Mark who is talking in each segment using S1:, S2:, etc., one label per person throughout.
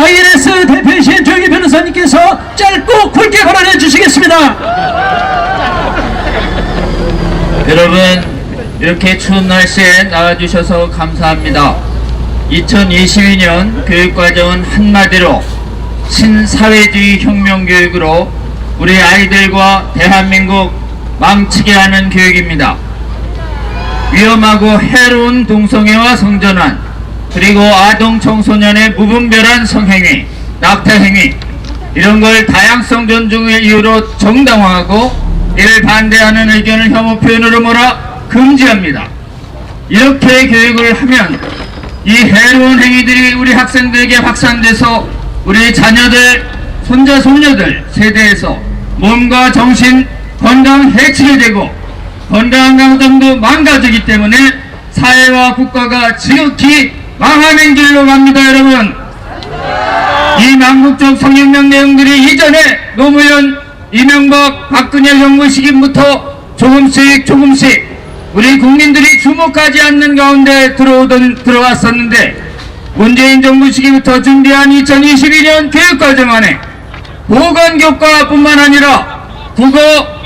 S1: INS 대표이신 조영기 변호사님께서 짧고 굵게 발언해 주시겠습니다.
S2: 여러분, 이렇게 추운 날씨에 나와주셔서 감사합니다. 2022년 교육과정은 한마디로 신사회주의 혁명교육으로 우리 아이들과 대한민국 망치게 하는 교육입니다. 위험하고 해로운 동성애와 성전환, 그리고 아동 청소년의 무분별한 성행위, 낙태행위, 이런 걸 다양성 존중의 이유로 정당화하고 이를 반대하는 의견을 혐오 표현으로 몰아 금지합니다. 이렇게 교육을 하면 이 해로운 행위들이 우리 학생들에게 확산돼서 우리 자녀들, 손자, 손녀들 세대에서 몸과 정신 건강 해치게 되고 건강한 가정도 망가지기 때문에 사회와 국가가 지극히 망하는 길로 갑니다. 여러분, 이 망국적 성혁명 내용들이 이전에 노무현, 이명박, 박근혜 정부 시기부터 조금씩 우리 국민들이 주목하지 않는 가운데 들어왔었는데 문재인 정부 시기부터 준비한 2022년 교육과정 안에 보건교과뿐만 아니라 국어,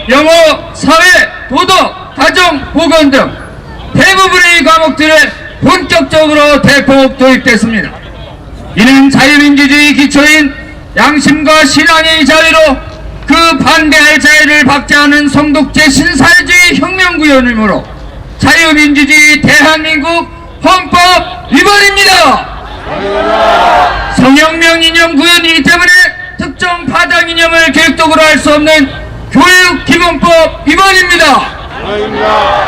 S2: 영어, 사회, 도덕, 가정, 보건 등 대부분의 과목들에 본격적으로 대폭 도입됐습니다. 이는 자유민주주의 기초인 양심과 신앙의 자유로 그 반대할 자유를 박제하는 성독제 신사회주의 혁명구현이므로 자유민주주의 대한민국 헌법 위반입니다. 성혁명 이념 구현이기 때문에 특정 파당 이념을 교육적으로 할 수 없는 교육기본법 위반입니다.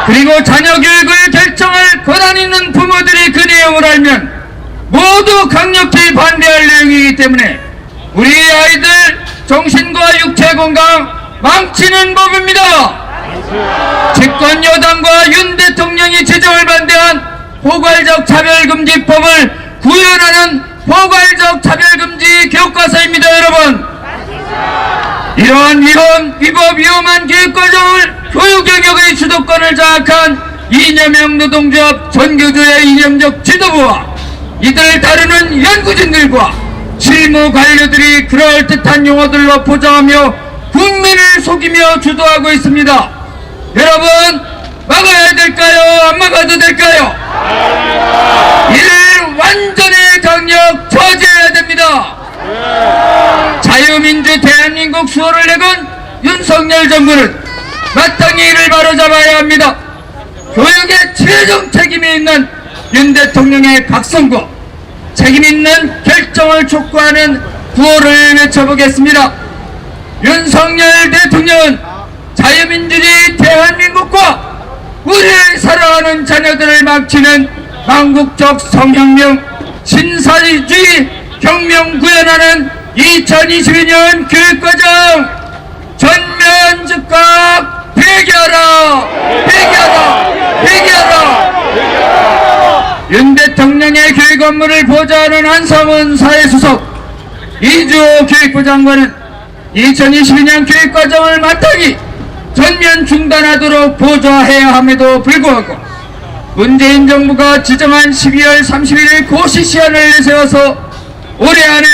S2: 그리고 자녀 교육을 결정할 권한 있는 부모들이 그 내용을 알면 모두 강력히 반대할 내용이기 때문에 우리 아이들 정신과 육체 건강 망치는 법입니다. 집권 여당과 윤 대통령이 제정을 반대한 포괄적 차별금지법을 구현하는 포괄적 차별금지 교과서입니다. 여러분, 이러한 위법 위험한 교육과정을 교육영역의 주도권을 장악한 이념형 노동조합 전교조의 이념적 지도부와 이들을 다루는 연구진들과 실무 관료들이 그럴듯한 용어들로 포장하며 국민을 속이며 주도하고 있습니다. 여러분, 막아야 될까요? 안 막아도 될까요? 이를 완전히 강력 저지해야 됩니다. 자유민주 대한민국 수호를 내건 윤석열 정부는 마땅히 이를 바로잡아야 합니다. 교육에 최종 책임이 있는 윤 대통령의 각성과 책임있는 결정을 촉구하는 구호를 외쳐보겠습니다. 윤석열 대통령은 자유민주주의 대한민국과 우리를 사랑하는 자녀들을 망치는 망국적 성혁명 신사회주의 혁명 구현하는 2022년 교육과정 전면 즉각 폐기하라! 윤 대통령의 교육 업무를 보좌하는 한성훈 사회수석, 이주호 교육부 장관은 2022년 교육과정을 마땅히 전면 중단하도록 보좌해야 함에도 불구하고 문재인 정부가 지정한 12월 31일 고시시한을 내세워서 올해 안에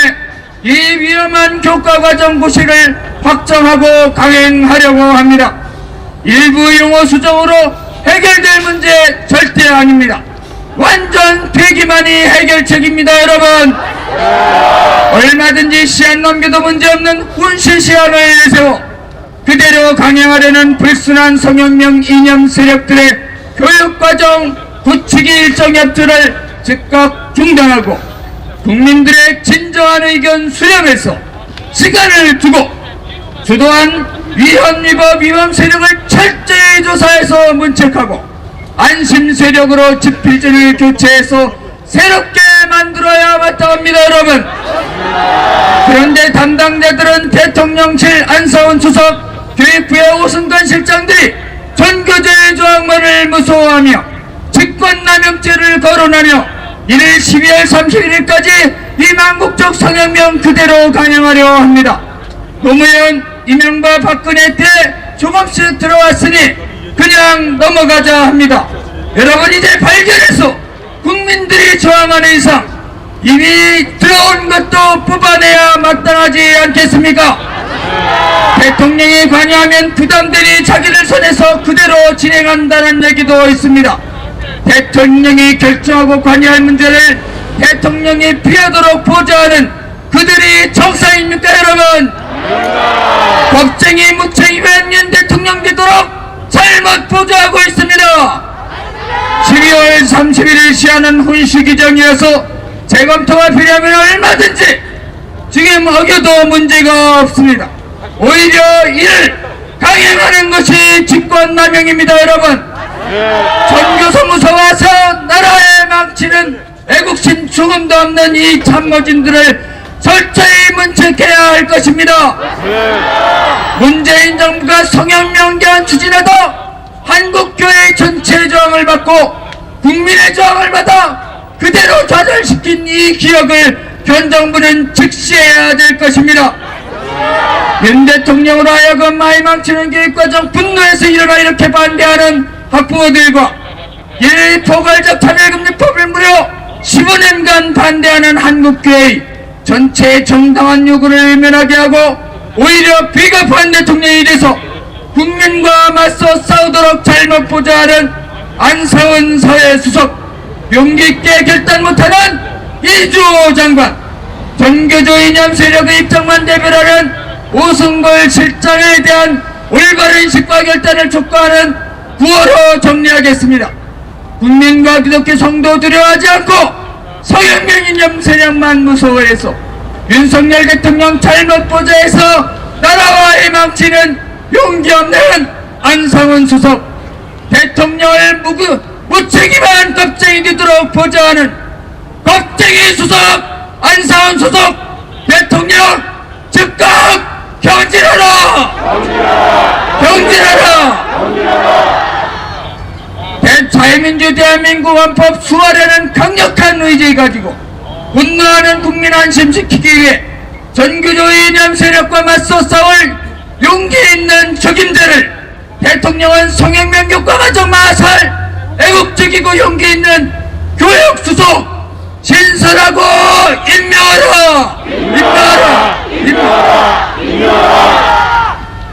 S2: 이 위험한 교과과정 고시를 확정하고 강행하려고 합니다. 일부 용어 수정으로 해결될 문제 절대 아닙니다. 완전 폐기만이 해결책입니다. 여러분, 얼마든지 시한 넘겨도 문제없는 훈시시한을 내세워 그대로 강행하려는 불순한 성혁명 이념 세력들의 교육과정 굳히기 일정 협조를 즉각 중단하고 국민들의 진정한 의견 수렴해서 시간을 두고 주도한 위헌위법 위반 세력을 철저히 조사해서 문책하고 안심 세력으로 집필진을 교체해서 새롭게 만들어야 마땅합니다. 여러분, 그런데 담당자들은 대통령실 안성훈 수석, 교육부의 오승관 실장들이 전교조의 조항만을 무서워하며 직권남용죄를 거론하며 이를 12월 31일까지 이 망국적 성혁명 그대로 강행하려 합니다. 노무현, 이명박, 박근혜 때 조금씩 들어왔으니 그냥 넘어가자 합니다. 여러분, 이제 발견해서 국민들이 저항하는 이상 이미 들어온 것도 뽑아내야 마땅하지 않겠습니까? 대통령이 관여하면 부담들이 자기들 손에서 그대로 진행한다는 얘기도 있습니다. 대통령이 결정하고 관여할 문제를 대통령이 피하도록 보좌하는 그들이 정상입니까, 여러분? 겁쟁이 무책이 웬 대통령 되도록 잘못 보좌하고 있습니다. 12월 31일 시하는 훈시기정이어서 재검토가 필요하면 얼마든지 지금 어겨도 문제가 없습니다. 오히려 이를 강행하는 것이 직권남용입니다, 여러분. 전교사무소 와서 나라에 망치는 애국심 조금도 없는 이 참모진들을 철저히 문책해야 할 것입니다. 문재인 정부가 성형명계안 추진해도 한국교회의 전체 저항을 받고 국민의 저항을 받아 그대로 좌절시킨 이 기억을 현 정부는 즉시해야 될 것입니다. 윤 대통령으로 하여금 많이 망치는 교육과정 분노해서 일어나 이렇게 반대하는 학부모들과 이 포괄적 차별금리법을 무려 15년간 반대하는 한국교회의 전체 정당한 요구를 외면하게 하고 오히려 비겁한 대통령이 돼서 국민과 맞서 싸우도록 잘못 보좌하는 안상훈 사회수석, 용기 있게 결단 못하는 이주호 장관, 전교조 이념 세력의 입장만 대변하는 오승걸 실장에 대한 올바른 식과 결단을 촉구하는 구호로 정리하겠습니다. 국민과 기독교 성도 두려워하지 않고 서영명 이념 세력만 무서워해서 윤석열 대통령 잘못 보좌해서 나라와 망치는 용기 없는 안상훈 수석, 대통령을 무책임한 겁쟁이 되도록 보좌하는 겁쟁이 수석 안상훈 수석, 대통령 즉각 경질하라! 경질하라! 자유민주 대한민국 헌법 수호하려는 강력한 의지 가지고 분노하는 국민 안심시키기 위해 전교조 이념 세력과 맞서 싸울 용기 있는 적임자를 대통령은 성형명 교과과정 마살, 애국적이고 용기 있는 교육수석 신설하고 임명하라! 임명하라! 임명하라! 임명하라!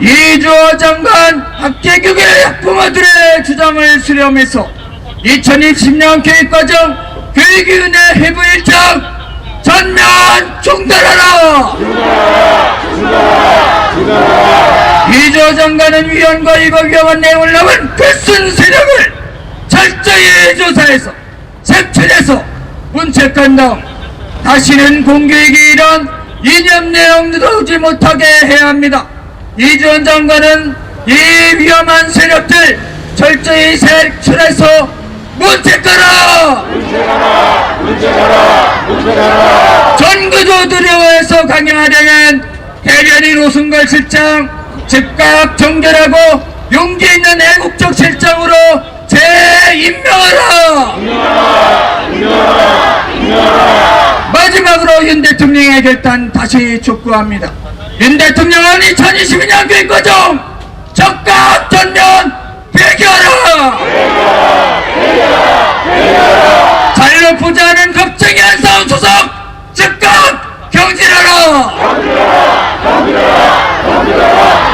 S2: 이주호 장관 학계교계 학부모들의 주장을 수렴해서 2020년 교육과정 교육위원회 회부 일정 전면 중단하라! 이주호 장관은 위원과 위법 위험한 내용을 담은 불순 세력을 철저히 조사해서 색출해서 문책한 다음 다시는 공교육이 이런 이념 내용 들어오지 못하게 해야 합니다. 이주호 장관은 이 위험한 세력들 철저히 색출해서 문책하라! 문책하라! 문책하라! 문책하라! 전교조 두려워해서 강행하려면 대변인 오승걸 실장 즉각 정결하고 용기 있는 애국적 실장으로 재임명하라! 임명하라! 임명하라! 임명하라! 마지막으로 윤 대통령의 결단 다시 촉구합니다. 윤 대통령은 2022년 교육과정 적각 전면 폐기하라! 잘로 보좌하는 겁쟁이 안상훈 수석 즉각 경질하라!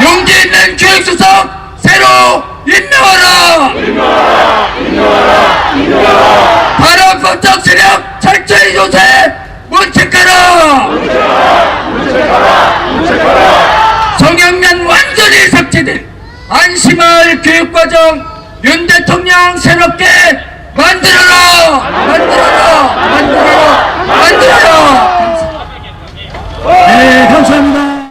S2: 용기 있는 교육수석 새로 임명하라! 반헌법적 세력 철저히 조사해 문책하라! 성형면 완전히 삭제된 안심할 교육과정 윤 대통령 새롭게 만들어라! 만들어라! 만들어라!